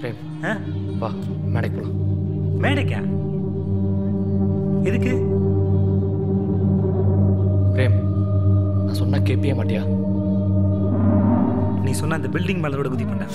Frame வா மேடைக்கு போகலாம். மேடைக்கா? எதுக்கு? பிரேம் நான் சொன்னா கேட்பியே மாட்டியா? நீ சொன்ன அந்த பில்டிங் மேலே கூட குதி பண்ண.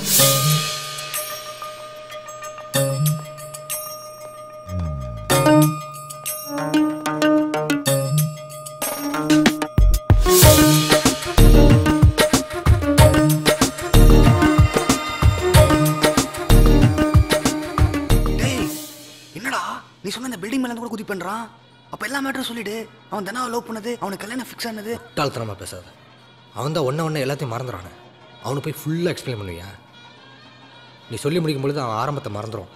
நீ சொன்ன இந்த பில்டிங் மேலே கூட குதி பண்ணுறான். அப்போ எல்லா மேட்டரும் சொல்லிவிடு. அவன் தானே லவ் பண்ணது, அவனுக்கு கல்யாணம் ஃபிக்ஸ் ஆனது. முட்டாள்தனமாக பேசாத. அவன் தான் ஒன்று எல்லாத்தையும் மறந்துடுறானே. அவனை போய் ஃபுல்லாக எக்ஸ்பிளைன் பண்ணுவியா? நீ சொல்லி முடிக்கும் பொழுது அவன் ஆரம்பத்தை மறந்துடும்.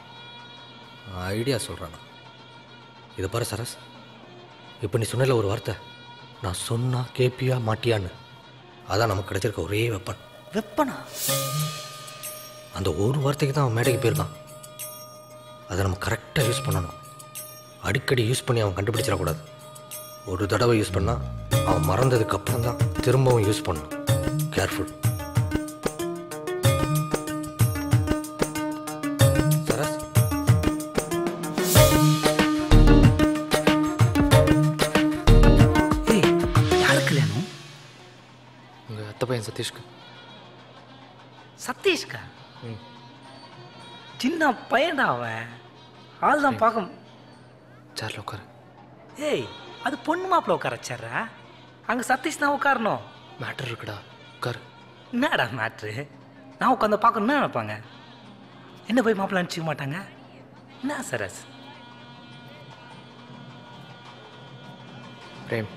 ஐடியா சொல்கிறானா? இதை பாரு சரஸ், இப்போ நீ சொன்னல ஒரு வார்த்தை, நான் சொன்னா கேப்பியா மாட்டியான்னு. அதான் நமக்கு கிடைச்சிருக்க ஒரே வெப்பன். வெப்பனா? அந்த ஒரு வார்த்தைக்கு தான் அவன் மேடைக்கு போயிருக்கான். அதை நம்ம கரெக்டாக யூஸ் பண்ணணும். அடிக்கடி யூஸ் பண்ணி அவன் கண்டுபிடிச்சிடக்கூடாது. ஒரு தடவை யூஸ் பண்ணால் அவன் மறந்ததுக்கு அப்புறம் தான் திரும்பவும் யூஸ் பண்ணணும். கேர்ஃபுல். சரஸ், யாரு கல்யாணம்? உங்கள் அத்தை பையன் சதீஷ்க்கு. சதீஷ்கா? சின்ன பையன்டா அவன். ஆள் தான் பார்க்க. சேரில் உட்காரு. ஏய், அது பொண்ணு மாப்பிள்ள உட்கார வச்சிட்றா. அங்கே சதீஷ் தான் உட்காரணும். மேட்டர் இருக்குடா, உட்காரு. என்னடா மேட்ரு? நான் உட்காந்து பார்க்கணும்னு நினைப்பாங்க. என்ன போய் மாப்பிள்ள அனுப்பிச்சிக்க மாட்டாங்க? என்ன சரஸ்? பிரேம்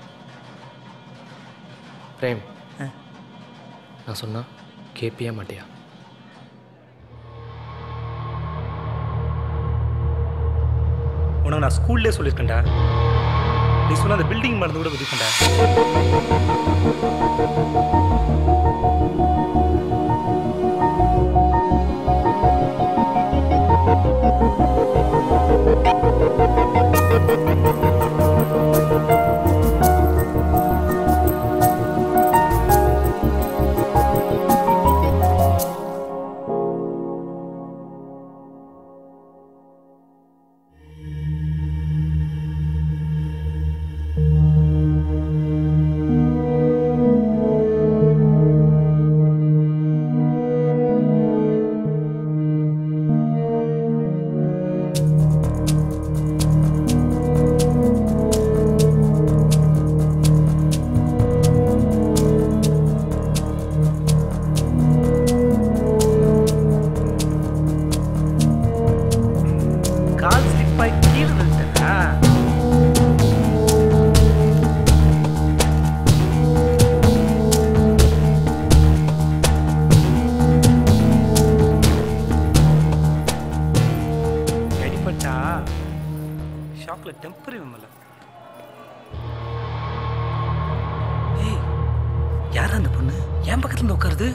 பிரேம் நான் சொன்னா கேட்பியே மாட்டியா? உனக்கு நான் ஸ்கூல்லே சொல்லியிருக்கேன்டா. நீ சொன்ன அந்த பில்டிங் மருந்து கூட குதிக்கண்டா. டெம்பரரி விமலா. ஏய், யாரா அந்த பொண்ணு? என் பக்கத்துல இருந்து உட்காருது.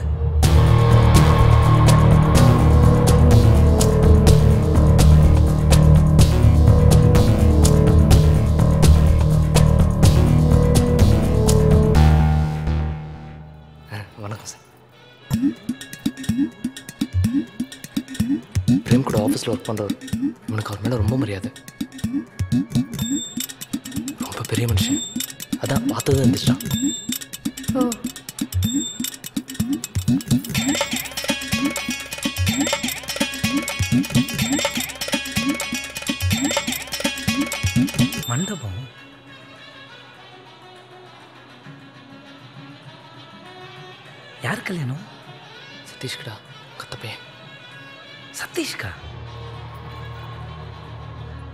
வணக்கம் சார். பிரேம் கூட ஆஃபீஸில் ஒர்க் பண்ணுறவர். இவனுக்கு அவர் மேலே ரொம்ப மரியாதை. ரொம்ப பெரிய மனுஷன். அதான் பார்த்தது இருந்துச்சான். ஓ, மண்டபம் யார் கல்யாணம்? சதீஷ்கடா, கத்தப்பே. சதீஷ்கா?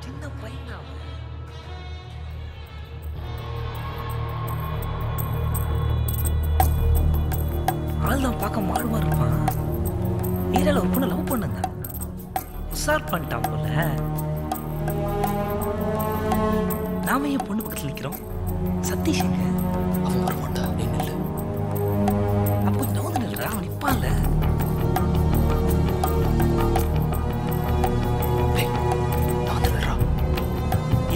சின்ன பையனா? ஆள் தான் பார்க்க மாறு மாதிரி இருப்பான். ஏரியாவில் ஒரு பொண்ணு லவ் பண்ணுந்தான். உசார் பண்ணிட்டான் போல. நாம ஏன் பொண்ணு பக்கத்தில் நிற்கிறோம்? சதீஷ் எங்க? அவன் வர மாட்டா. நீ நில்லு. அப்போ நோந்து நில்றா, அவன் நிற்பான்ல. நான் வந்து நில்றா.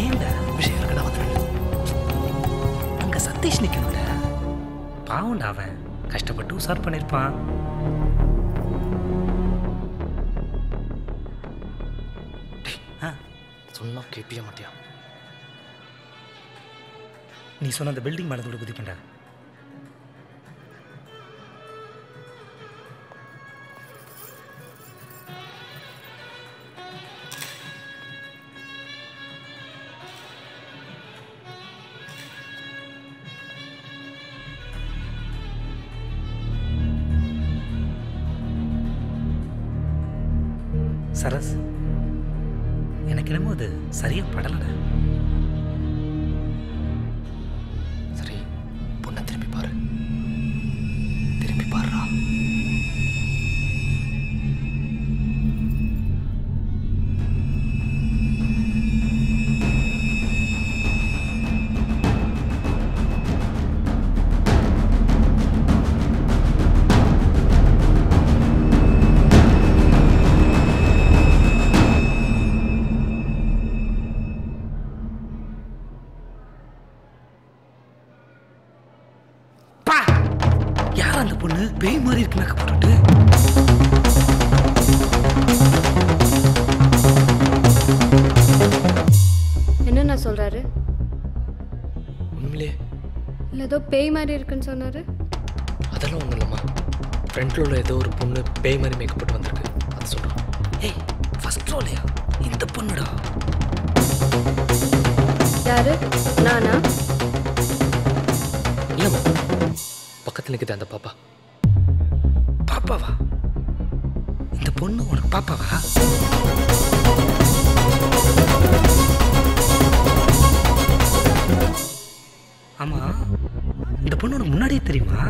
ஏன்டா? விஷயம் இருக்கு, நான் வந்து நில்லு. அங்க சதீஷ் நிற்கணும்டா. பாவம்டா, அவன் கஷ்டப்பட்டு உசார் பண்ணியிருப்பான். சொன்னா கேட்பிய மாட்டியா? நீ சொன்ன அந்த பில்டிங் மேலே கூட குதிப்பேன்டா. சரஸ், எனக்கு என்னமோ அது சரியா படலடா. சரி, பொண்ணை திரும்பி பாரு. திரும்பி பாருடா. அந்த பொண்ணு பேய் மாதிரி இருக்கு மேக்கப் போட்டுட்டு. என்னண்ணா சொல்றாரு? உண்மையிலே இல்லை ஏதோ பேய் மாதிரி இருக்குன்னு சொன்னாரு. அதெல்லாம் ஒன்றும் இல்லைம்மா. ஃப்ரண்ட்ல உள்ள ஏதோ ஒரு பொண்ணு பேய் மாதிரி மேக்கப் போட்டு வந்திருக்கு, அதை சொல்கிறான். ஏய், ஃபர்ஸ்ட் ரோலையா இந்த பொண்ணுடா? யாரு? நானா? இல்லைம்மா, பக்கத்தில் நிற்குது அந்த பாப்பா. பாப்பாவா? இந்த பொண்ணு உனக்கு பாப்பாவா? ஆமா, இந்த பொண்ணு உனக்கு முன்னாடியே தெரியுமா?